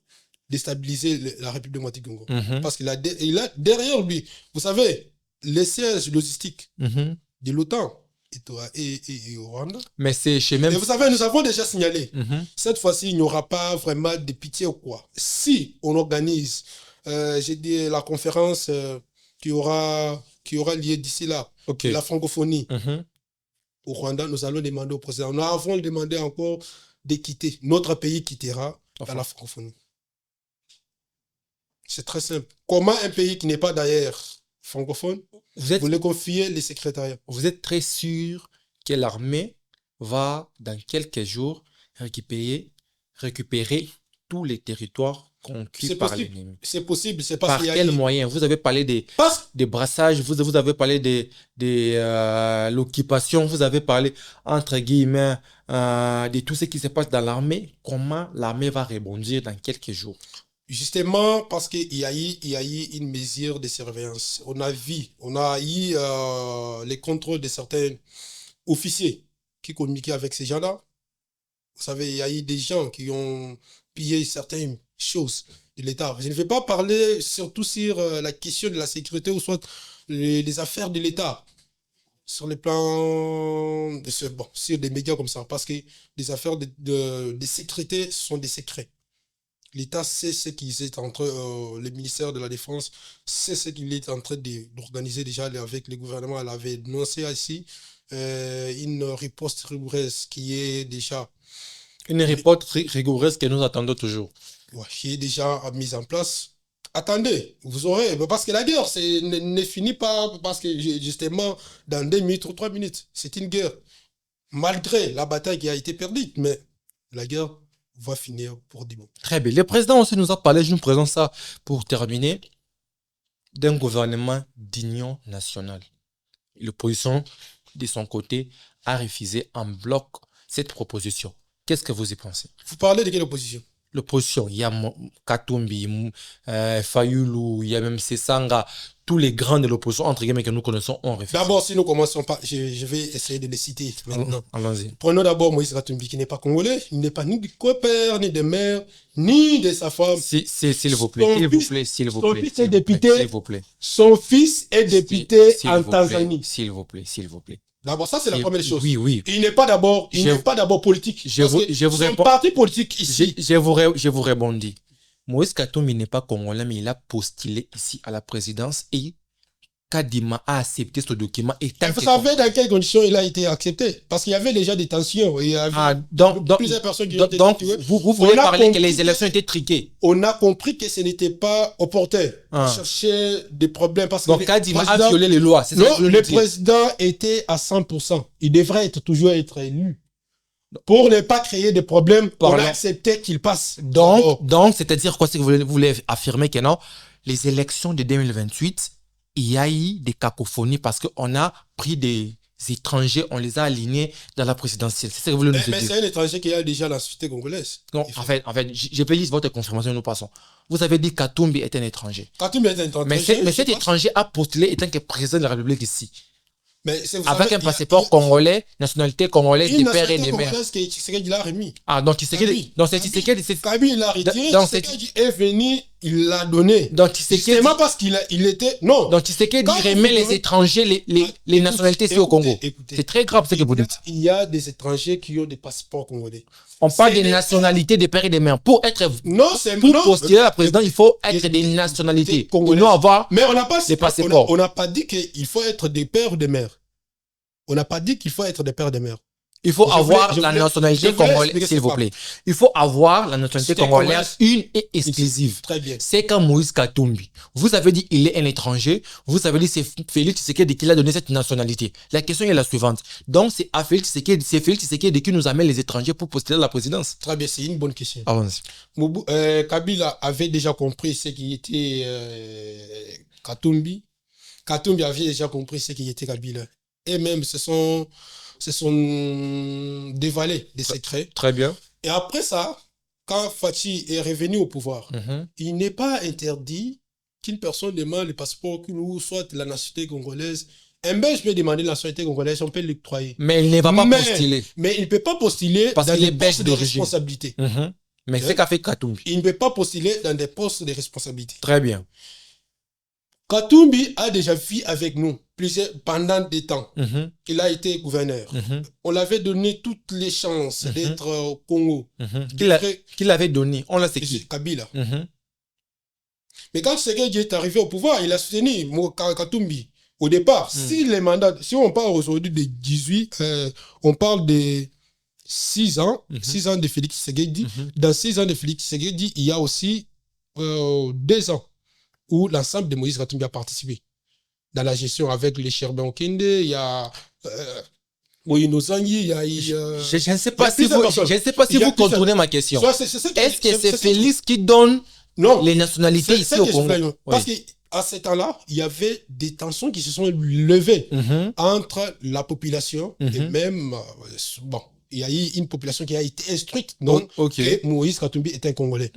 déstabiliser la République démocratique du Congo. Parce qu'il a derrière lui, vous savez, les sièges logistiques de l'OTAN et au Rwanda. Mais c'est chez même... Et vous savez, nous avons déjà signalé. Cette fois-ci, il n'y aura pas vraiment de pitié ou quoi. Si on organise, j'ai dit, la conférence qui aura lieu d'ici là, la francophonie au Rwanda, nous allons demander au président. Nous avons demandé encore de quitter. Notre pays quittera dans la francophonie. C'est très simple. Comment un pays qui n'est pas d'ailleurs francophone, vous les confiez les secrétariats? Vous êtes très sûr que l'armée va, dans quelques jours, récupérer tous les territoires conquis par l'ennemi? C'est possible. C'est par quel moyen? Vous avez parlé des brassages, vous avez parlé de l'occupation, vous avez parlé, entre guillemets, de tout ce qui se passe dans l'armée. Comment l'armée va rebondir dans quelques jours? Justement, parce qu'il y a eu une mesure de surveillance. On a eu les contrôles de certains officiers qui communiquaient avec ces gens-là. Vous savez, il y a eu des gens qui ont pillé certaines choses de l'État. Je ne vais pas parler surtout sur la question de la sécurité ou soit les affaires de l'État. Sur le plan sur des médias comme ça. Parce que les affaires de sécurité sont des secrets. L'État sait ce qu'ils est entre le ministère de la Défense, c'est ce qu'il est en train d'organiser déjà avec le gouvernement. Elle avait annoncé ici une riposte rigoureuse qui est déjà... Une riposte rigoureuse que nous attendons toujours. Ouais, qui est déjà mise en place. Attendez, vous aurez... Parce que la guerre ne finit pas parce que justement dans 2 minutes ou 3 minutes. C'est une guerre. Malgré la bataille qui a été perdue, mais la guerre va finir pour du bon. Très bien. Le président aussi nous a parlé, je nous présente ça pour terminer, d'un gouvernement d'union nationale. L'opposition, de son côté, a refusé en bloc cette proposition. Qu'est-ce que vous y pensez? Vous parlez de quelle opposition? L'opposition, il y a Katumbi, Fayulu, il y a même Sesanga, tous les grands de l'opposition, entre guillemets, que nous connaissons, ont refusé. D'abord, si nous commençons pas, je vais essayer de les citer maintenant. Allons-y. Prenons d'abord Moïse Katumbi, qui n'est pas congolais, il n'est pas ni du père, ni de mère, ni de sa femme. S'il vous plaît, s'il vous plaît. Son fils est député. S'il vous plaît. Son fils est député en Tanzanie. S'il vous plaît. D'abord, ça, c'est la première chose. Oui. Il n'est pas d'abord politique. Je vous réponds. Parti politique ici. Je vous répondis. Moïse Katumbi n'est pas congolais, mais il a postulé ici à la présidence et Kadima a accepté ce document. Et vous savez dans quelles conditions il a été accepté? Parce qu'il y avait déjà des tensions. Il y avait plusieurs personnes qui ont été tuées. Vous voulez parler que les élections étaient triquées? On a compris que ce n'était pas opportun. On cherchait des problèmes. Parce donc Kadima a violé les lois. Non, le président était à 100%. Il devrait toujours être élu. Pour ne pas créer de problèmes, on a accepté qu'il passe. Donc c'est-à-dire quoi? C'est que vous voulez affirmer que non, les élections de 2028, il y a eu des cacophonies parce qu'on a pris des étrangers, on les a alignés dans la présidentielle. C'est ça que vous voulez nous dire. Mais c'est un étranger qui a déjà la société congolaise. Non, en fait, je peux dire votre confirmation, nous passons. Vous avez dit Katumbi est un étranger. Katumbi est un étranger. Mais cet étranger a postulé étant que président de la République ici. Mais avec un passeport congolais, nationalité congolaise des pères et des mères. Tshisekedi l'a remis. Ah, donc Tshisekedi. Kabi, il l'a retiré. Tshisekedi est venu, il l'a donné. Donc Tshisekedi. C'est pas parce qu'il était. Non. Donc Tshisekedi remet les étrangers, les nationalités ici au Congo. C'est très grave ce que vous dites. Il y a des étrangers qui ont des passeports congolais. On parle des nationalités des pères et des mères. Pour postuler à la présidence, il faut être des nationalités congolaises. Non avoir des passeports. On n'a pas dit qu'il faut être des pères ou des mères. On n'a pas dit qu'il faut être des pères et des mères. Il faut avoir la nationalité congolaise, s'il vous plaît. Il faut avoir la nationalité congolaise une et exclusive. Très bien. C'est comme Moïse Katumbi. Vous avez dit qu'il est un étranger. Vous avez dit c'est Félix Tshisekedi qui a donné cette nationalité. La question est la suivante. Donc c'est à Félix Tshisekedi qui nous amène les étrangers pour postuler à la présidence. Très bien, c'est une bonne question. Allons-y. Kabila avait déjà compris ce qui était Katumbi. Katumbi avait déjà compris ce qui était Kabila. Et même se sont dévalés des secrets. Très bien. Et après ça, quand Fachi est revenu au pouvoir, il n'est pas interdit qu'une personne demande le passeport, ou soit la nationalité congolaise. Un Belge peut demander la nationalité congolaise, on peut l'octroyer. Mais il ne va pas postuler. Mais il ne peut pas postuler parce dans des postes de responsabilité. Mais c'est qu'a fait Katumbi. Il ne peut pas postuler dans des postes de responsabilité. Très bien. Katumbi a déjà vécu avec nous pendant des temps. Il a été gouverneur. On l'avait donné toutes les chances d'être au Congo. Qui l'avait donné? On l'a séqué. Kabila. Mais quand Tshisekedi est arrivé au pouvoir, il a soutenu Katumbi. Au départ, si on parle aujourd'hui de 18, on parle de 6 ans, 6 ans de Félix Tshisekedi. Dans 6 ans de Félix Tshisekedi, il y a aussi 2 ans où l'ensemble de Moïse Katumbi a participé. Dans la gestion avec les Sherbin Okende, il y a Moïno Zangui, il y a... Je ne sais pas si vous contournez ma question. Est-ce que c'est Félix qui donne les nationalités ici au Congo? Parce qu'à ce temps-là, il y avait des tensions qui se sont levées entre la population et même... bon, il y a eu une population qui a été instruite. Donc, Moïse Katumbi est un Congolais.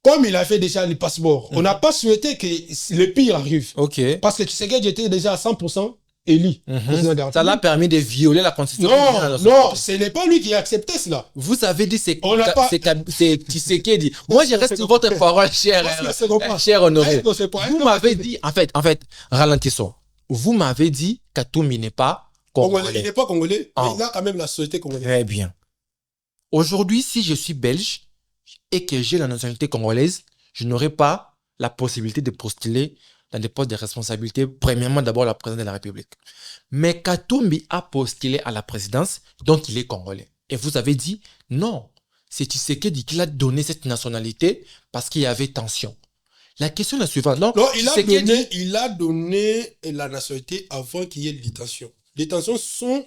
Comme il avait déjà les passeports, on n'a pas souhaité que le pire arrive. Parce que Tshisekedi était déjà à 100% élu. Ça l'a permis de violer la constitution. Non, ce n'est pas lui qui a accepté cela. Vous avez dit c'est Tshisekedi. Moi, je reste sur votre parole, cher Honoré. Vous m'avez dit, en fait, ralentissons. Vous m'avez dit Katumbi n'est pas congolais. Il n'est pas congolais, mais il a quand même la société congolaise. Très bien. Aujourd'hui, si je suis belge, et que j'ai la nationalité congolaise, je n'aurai pas la possibilité de postuler dans des postes de responsabilité, premièrement d'abord la présidence de la République. Mais Katumbi a postulé à la présidence, donc il est congolais. Et vous avez dit, non, c'est Tshisekedi qui a donné cette nationalité parce qu'il y avait tension. La question est la suivante. Non, il a donné la nationalité avant qu'il y ait les tensions. Les tensions sont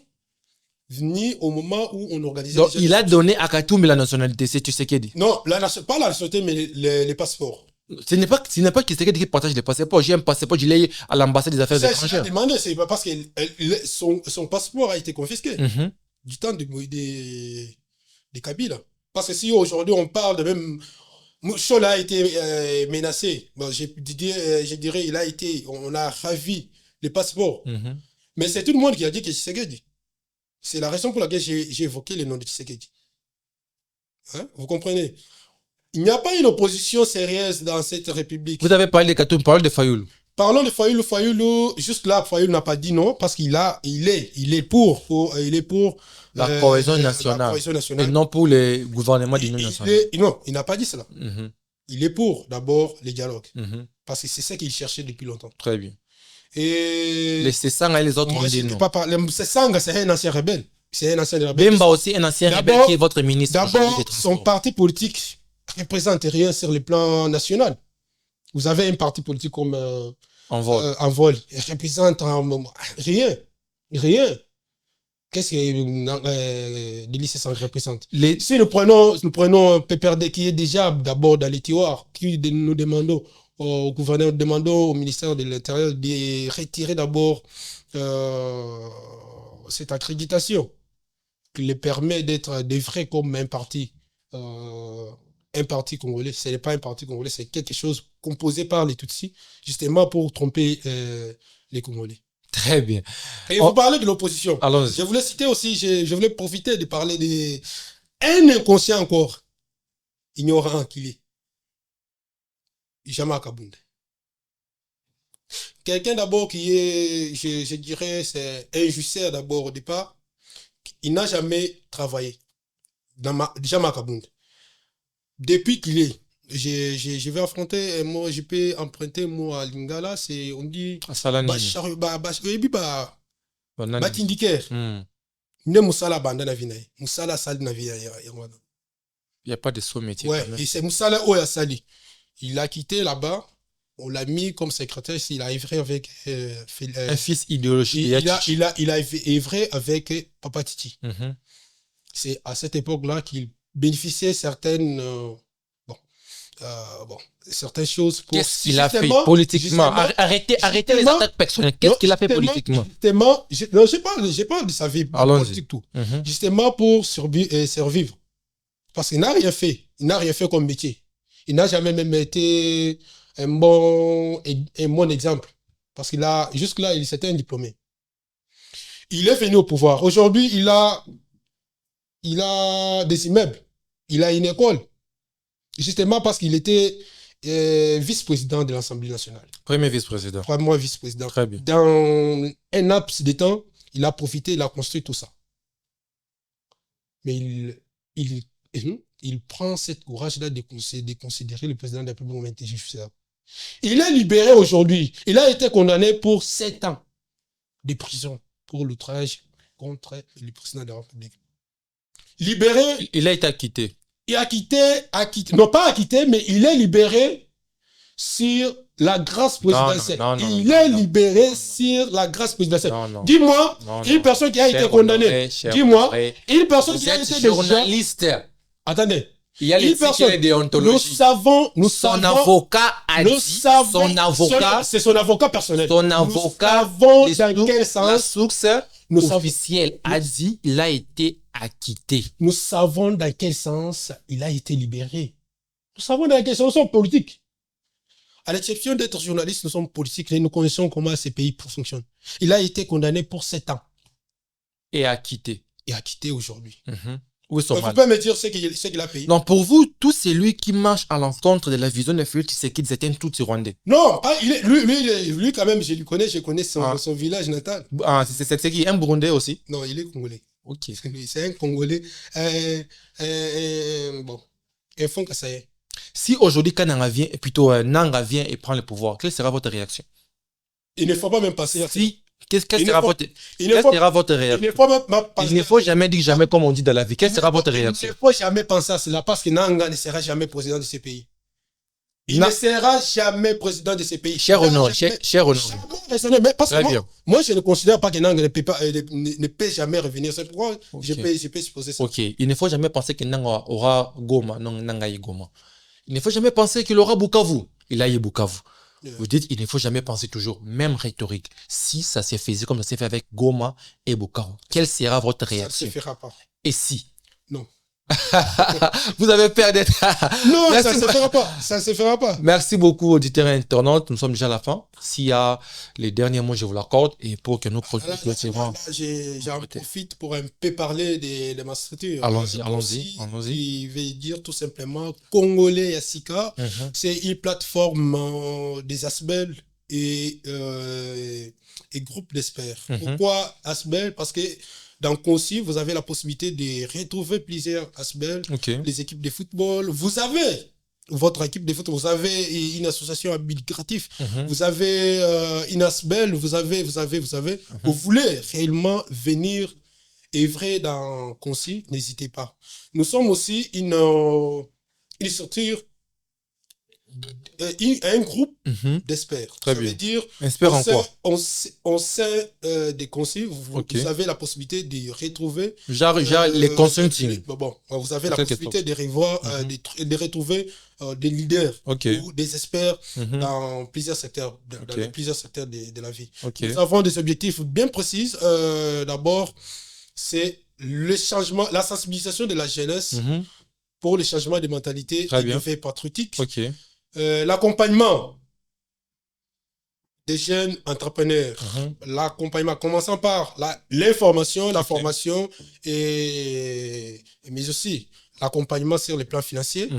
venu au moment où on organisait... Donc, il a donné à Katumbi la nationalité, c'est Tshisekedi. Non, pas la nationalité, mais les passeports. Ce n'est pas Tshisekedi qui partage les passeports. J'ai un passeport, je l'ai à l'ambassade des Affaires étrangères. C'est parce que son passeport a été confisqué du temps de Kabila. Parce que si aujourd'hui on parle de même... Chola a été menacé. Bon, je dirais, on a ravi les passeports. Mais c'est tout le monde qui a dit que Tshisekedi. C'est la raison pour laquelle j'ai évoqué le nom de Tshisekedi. Vous comprenez? Il n'y a pas une opposition sérieuse dans cette république. Vous avez parlé de Katumbi, parlez de Fayoulou. Parlons de Fayoulou. Fayoulou, juste là, Fayoulou n'a pas dit non parce qu'il est pour la cohésion nationale. Et non pour le gouvernement d'union nationale. Non, il n'a pas dit cela. Il est pour d'abord les dialogues. Parce que c'est ça qu'il cherchait depuis longtemps. Très bien. Et les Sessanga et les autres ont dit non. Le Sessanga, c'est un ancien rebelle. Bemba aussi, un ancien rebelle qui est votre ministre. D'abord, son parti politique représente rien sur le plan national. Vous avez un parti politique comme Envol. Il représente rien. Qu'est-ce que les lycées sans représente? Si nous prenons PPRD qui est déjà d'abord dans les tiroirs, qui nous demandons au gouverneur, demandons au ministère de l'Intérieur de retirer d'abord cette accréditation qui les permet d'être des vrais comme un parti congolais. Ce n'est pas un parti congolais, c'est quelque chose composé par les Tutsis, justement pour tromper les Congolais. Très bien. Et vous parlez de l'opposition. Je voulais citer aussi, je voulais profiter de parler d'un inconscient encore, ignorant qu'il est. Jama Kabunde. Quelqu'un d'abord qui est, je dirais, c'est injusté d'abord au départ. Il n'a jamais travaillé. Jama Kabunde. Depuis qu'il est, je vais affronter, moi, je peux emprunter moi à Lingala, c'est, on dit, Batindiker. Ne Moussala Bandana Vinaï. Moussala Sali Navia. Il n'y a pas de sous-métier. Ouais, et c'est Moussala Oya Sali. Il a quitté là-bas, on l'a mis comme secrétaire, il a œuvré avec un fils idéologique. Il a œuvré avec Papa Titi. C'est à cette époque-là qu'il bénéficiait certaines certaines choses. Qu'est-ce qu'il a fait politiquement? Arrêtez les attaques personnelles. Qu'est-ce qu'il a fait politiquement? Justement, je parle de sa vie politique tout. Justement pour survivre. Parce qu'il n'a rien fait. Il n'a rien fait comme métier. Il n'a jamais même été un bon exemple. Parce qu'il a, jusque-là, c'était un diplômé. Il est venu au pouvoir. Aujourd'hui, il a des immeubles. Il a une école. Justement parce qu'il était vice-président de l'Assemblée nationale. Premier vice-président. Premier vice-président. Très bien. Dans un laps de temps, il a profité, il a construit tout ça. Mais il prend cette courage-là de considérer le président de la République comme intelligent. Il est libéré aujourd'hui. Il a été condamné pour 7 ans de prison pour l'outrage contre le président de la République. Libéré. Il a été acquitté. Il a acquitté, non pas acquitté, mais il est libéré sur la grâce présidentielle. Il est libéré sur la grâce présidentielle. Dis-moi, une personne qui a été condamnée. Dis-moi, une personne qui a été journaliste. Attendez. Il y a les personnes de déontologie. Son avocat a dit, son avocat, c'est son avocat personnel. Son avocat, dans quel sens, la source officielle a dit, il a été acquitté. Nous savons dans quel sens il a été libéré. Nous savons dans quel sens nous sommes politiques. À l'exception d'être journaliste, nous sommes politiques et nous connaissons comment ces pays fonctionnent. Il a été condamné pour 7 ans. Et acquitté. Et acquitté aujourd'hui. Où est son mal? Vous pouvez me dire ce qu'il a payé? Non, pour vous, tout celui qui marche à l'encontre de la vision de Félix Tshisekedi, c'est un tout Rwandais. Non, lui quand même, je connais son village natal. Ah, c'est qui? Un Burundais aussi? Non, il est congolais. Ok. C'est un Congolais. Bon, un fond que ça y est. Si aujourd'hui Nanga vient et prend le pouvoir, quelle sera votre réaction? Il ne faut pas même passer. Quelle sera votre réaction? Il ne faut jamais dire jamais comme on dit dans la vie. Quelle sera votre réaction? Il ne faut jamais penser à cela parce que Nanga ne sera jamais président de ce pays. Il ne sera jamais président de ce pays. Cher Honoré. Parce que moi, je ne considère pas que Nanga ne peut jamais revenir. C'est pourquoi je peux supposer ça. Ok. Il ne faut jamais penser que Nanga aura Goma. Non, Nanga y Goma. Il ne faut jamais penser qu'il aura Bukavu. Il a eu Bukavu. Vous dites, il ne faut jamais penser toujours, même rhétorique. Si ça s'est fait comme ça s'est fait avec Goma et Bukavu, quelle sera votre réaction? Ça ne se fera pas. Et si? Non. Vous avez peur d'être... Non, ça ne se fera pas. Ça ne se fera pas. Merci beaucoup, auditeurs et internautes. Nous sommes déjà à la fin. S'il y a les derniers mots, je vous l'accorde. Et pour que nous j'en profite pour un peu parler de ma structure. Allons-y. Il veut dire tout simplement Congolais Yassika. C'est une plateforme des Asbel et groupe d'experts. Pourquoi Asbel? Parce que dans Conci, vous avez la possibilité de retrouver plusieurs Asbel, les équipes de football. Vous avez votre équipe de football, vous avez une association administrative, vous avez une Asbel, vous avez. Vous voulez réellement venir œuvrer dans Conci, n'hésitez pas. Nous sommes aussi une structure un groupe d'experts. Très Ça bien. veut dire, Experts en quoi? on sait des conseils. Vous avez la possibilité de retrouver. Genre les consulting. Bon, vous avez la possibilité de revoir, de retrouver des leaders ou des experts dans plusieurs secteurs, dans plusieurs secteurs de la vie. Nous avons des objectifs bien précis. D'abord, c'est le changement, la sensibilisation de la jeunesse pour le changement de mentalité et de fait patriotique. L'accompagnement des jeunes entrepreneurs, l'accompagnement commençant par l'information, la formation, mais aussi l'accompagnement sur le plan financier.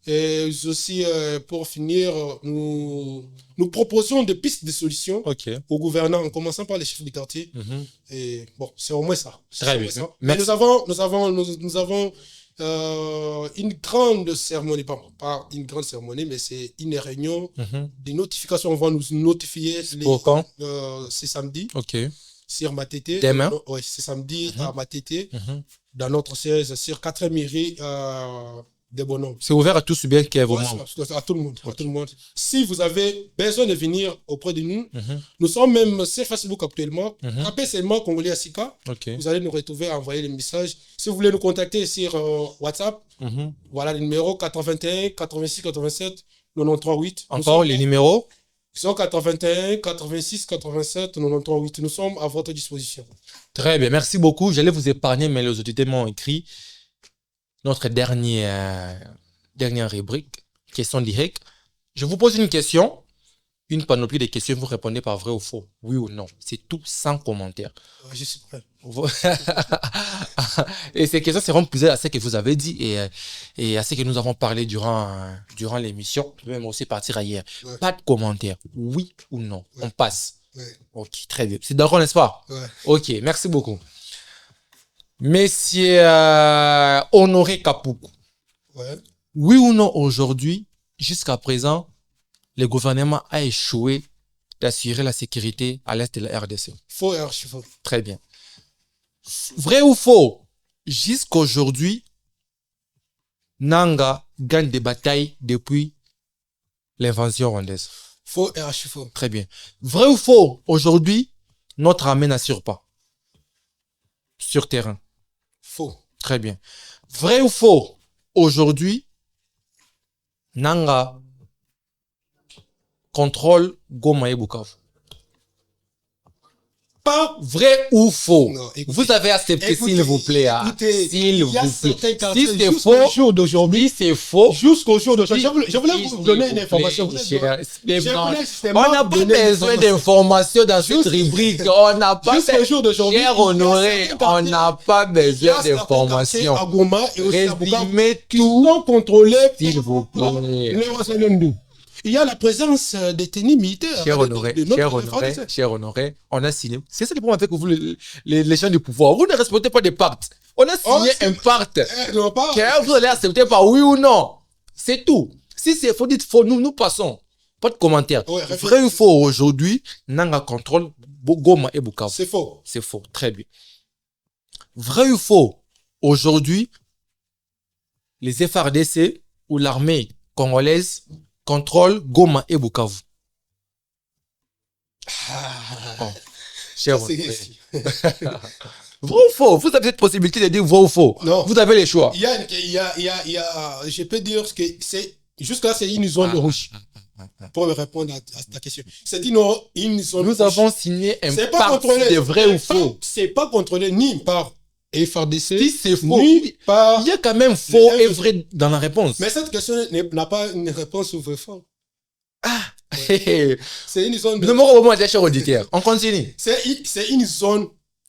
Et aussi, pour finir, nous proposons des pistes de solutions aux gouvernants, en commençant par les chefs de quartier. Et bon, c'est au moins ça. Très bien. Mais nous avons une grande cérémonie, pas une grande cérémonie, mais c'est une réunion des notifications. On va nous notifier. Pour quand? C'est samedi. Sur Matete. Demain? Oui, c'est samedi à Matete, dans notre siège, sur 4 mairies de Bonhomme. C'est ouvert à tous bien qui est vraiment. À tout le monde. À tout le monde. Si vous avez besoin de venir auprès de nous, nous sommes même sur Facebook actuellement. Tapez seulement Congolais Asika. Vous allez nous retrouver, envoyer les messages. Si vous voulez nous contacter sur WhatsApp, voilà le numéro 81 86 87 93 8. Encore les numéros? 81 86 87 93 8. Nous sommes à votre disposition. Très bien, merci beaucoup. J'allais vous épargner, mais les auditeurs m'ont écrit notre dernière rubrique, question directe. Je vous pose une question, une panoplie de questions, vous répondez par vrai ou faux, oui ou non. C'est tout sans commentaire. Je suis prêt. Et ces questions seront posées à ce que vous avez dit et à ce que nous avons parlé durant l'émission. Je vais même aussi partir ailleurs. Pas de commentaire, oui ou non. On passe. Ok, très bien. C'est d'accord, n'est-ce pas? Ok, merci beaucoup. Monsieur Honoré Kapoukou. Oui ou non, aujourd'hui, jusqu'à présent, le gouvernement a échoué d'assurer la sécurité à l'est de la RDC? Faux et archi-faux. Très bien. Vrai ou faux? Jusqu'aujourd'hui, Nanga gagne des batailles depuis l'invasion rwandaise. Faux et archi-faux. Très bien. Vrai ou faux? Aujourd'hui, notre armée n'assure pas sur terrain. Faux. Très bien. Vrai ou faux? Aujourd'hui, Nanga contrôle Goma et Bukavu. Pas vrai ou faux? Non, écoutez, vous avez accepté, s'il vous plaît. S'il vous plaît. Si c'est faux, jour d'aujourd'hui, c'est faux. Jusqu'au jour d'aujourd'hui, je voulais vous donner une information. On n'a pas besoin d'informations dans cette rubrique. On n'a pas cher Honoré, on n'a pas besoin d'informations. Résumez tout, s'il vous plaît. Il y a la présence des tenues militaires. Cher Honoré, on a signé. C'est ça le problème avec vous, les gens du pouvoir. Vous ne respectez pas des pactes. On a signé un pacte. Vous allez accepter par oui ou non. C'est tout. Si c'est faux, dites faux. Nous passons. Pas de commentaire. Vrai ou faux, aujourd'hui, Nanga contrôle Goma et Bukavu. C'est faux. C'est faux. Très bien. Vrai ou faux, aujourd'hui, les FARDC ou l'armée congolaise contrôle Goma et Bukavu. Cher Honoré. Vrai ou faux? Vous avez cette possibilité de dire vrai ou faux? Non. Vous avez les choix. Je peux dire que c'est, jusqu'à là, c'est une zone rouge. Pour me répondre à ta question. C'est une zone Nous rouge. avons signé un pacte de vrai ou faux. C'est pas contrôlé ni par FARDC. Si c'est faux, ni par... il y a quand même faux et vrai dans la réponse. Mais cette question n'a pas une réponse ou vrai faux. C'est une zone... Le mot au moment, cher auditeur. On continue. C'est une zone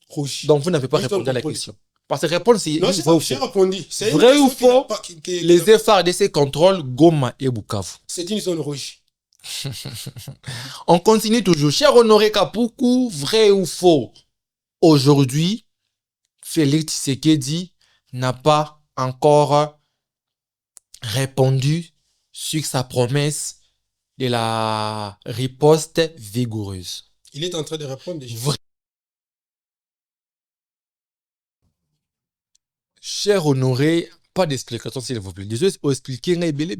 rouge. Donc, vous n'avez pas répondu à la question. Parce que répondre, c'est vrai ou faux. Répondu. Vrai ou faux, les FARDC contrôlent Goma et Bukavu. C'est une zone rouge. On continue toujours. Cher Honoré Kapoukou, vrai ou faux? Aujourd'hui, Félix Tshisekedi n'a pas encore répondu sur sa promesse de la riposte vigoureuse. Il est en train de répondre déjà. Cher Honoré, pas d'explication s'il vous plaît. Désolé, expliquer belé.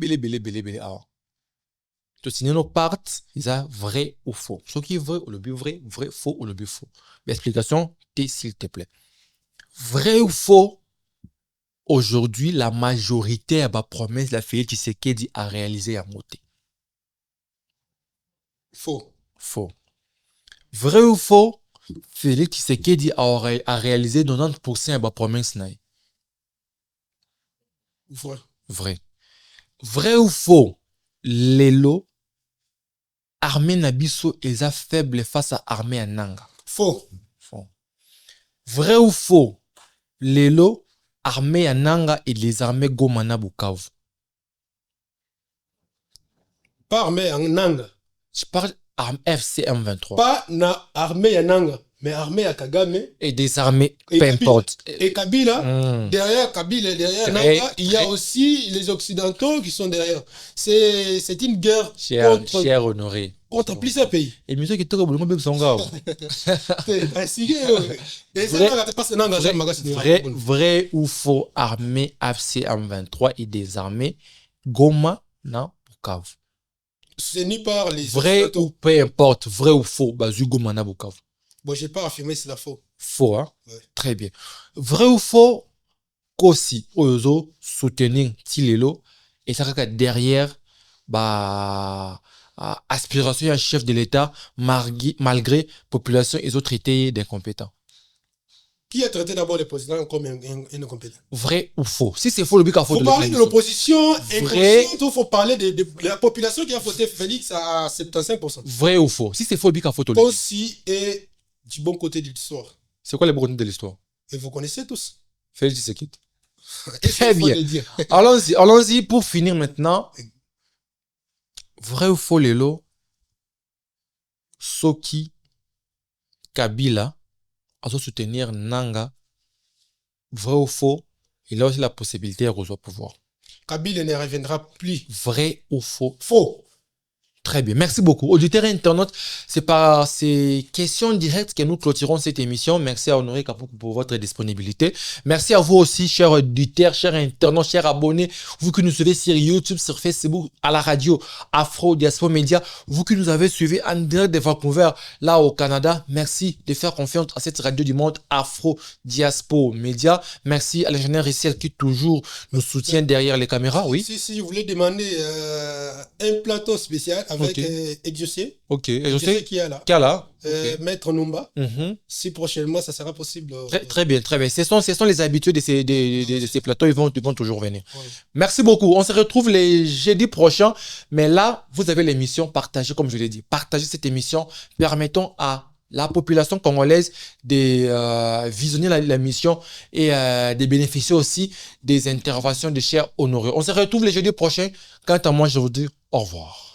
to sineno part eza vrai ou faux. Ce qui est vrai ou le but vrai, vrai, faux ou le but faux. L'explication, s'il te plaît. Vrai ou faux, aujourd'hui, la majorité a promesse la Félix Tshisekedi a réalisé à monter. Faux. Faux. Vrai ou faux, Félix Tshisekedi a réalisé 90% de la promesse. Vrai. Vrai. Vrai ou faux, Lelo, armée Nabiso est faible face à armée Nanga. Faux. Faux. Vrai ou faux, Lelo, armée Nanga et les armées Gomana Bukavu. Pas armée Nanga. Je parle FCM 23. Pas na armée Nanga, mais armée à Kagame. Et des armées, peu importe. Et Kabila, derrière Kabila, derrière Nanga, il y a aussi les Occidentaux qui sont derrière. C'est une guerre cher honoré. Contre plusieurs pays. Et monsieur qui est très bon, c'est vrai ou faux, armée FCM 23 et des armées Goma na Bukavu. Ce n'est pas les vrai ou peu importe, vrai ou faux, Bazu Goma na Bukavu. Bon, je n'ai pas affirmé c'est la faux. Faux, hein? Ouais. Très bien. Vrai ou faux, Kosi, Oyozo, soutenir Tilelo, et ça que derrière, aspiration à chef de l'État, malgré population, ils ont traité d'incompétents. Qui a traité d'abord les présidents comme incompétents? Vrai ou faux? Si c'est faux, le but qu'il faut parler de l'opposition inconsciente ou faut parler de la population qui a voté Félix à 75%. Vrai ou faux? Si c'est faux, le but qu'il faut Kosi est du bon côté de l'histoire. C'est quoi le bon côté de l'histoire? Et vous connaissez tous. Félix Tshisekedi. Très bien. Allons-y pour finir maintenant. Vrai ou faux, Lelo? Soki Kabila à soutenir Nanga. Vrai ou faux? Il a aussi la possibilité de rejoindre le pouvoir. Kabila ne reviendra plus. Vrai ou faux? Faux. Très bien, merci beaucoup. Auditeurs et internautes, c'est par ces questions directes que nous clôturons cette émission. Merci à Honoré Kapou pour votre disponibilité. Merci à vous aussi, chers auditeurs, chers internautes, chers abonnés, vous qui nous suivez sur YouTube, sur Facebook, à la radio, Afro Diaspora Media, vous qui nous avez suivis en direct de Vancouver, là au Canada. Merci de faire confiance à cette radio du monde Afro Diaspora Media. Merci à l'ingénieur Rissiel qui toujours nous soutient derrière les caméras. Oui. Si je voulais demander un plateau spécial avec Exaucé. Ok, Exaucé qui est là. Maître Numba. Si prochainement ça sera possible. Très bien, très bien. Ce sont les habitués de ces plateaux, ils vont toujours venir. Ouais. Merci beaucoup. On se retrouve les jeudis prochains. Mais là, vous avez l'émission. Partagez, comme je l'ai dit. Partagez cette émission. Permettons à la population congolaise de visionner la mission et de bénéficier aussi des interventions de chers honorés. On se retrouve les jeudis prochains. Quant à moi, je vous dis au revoir.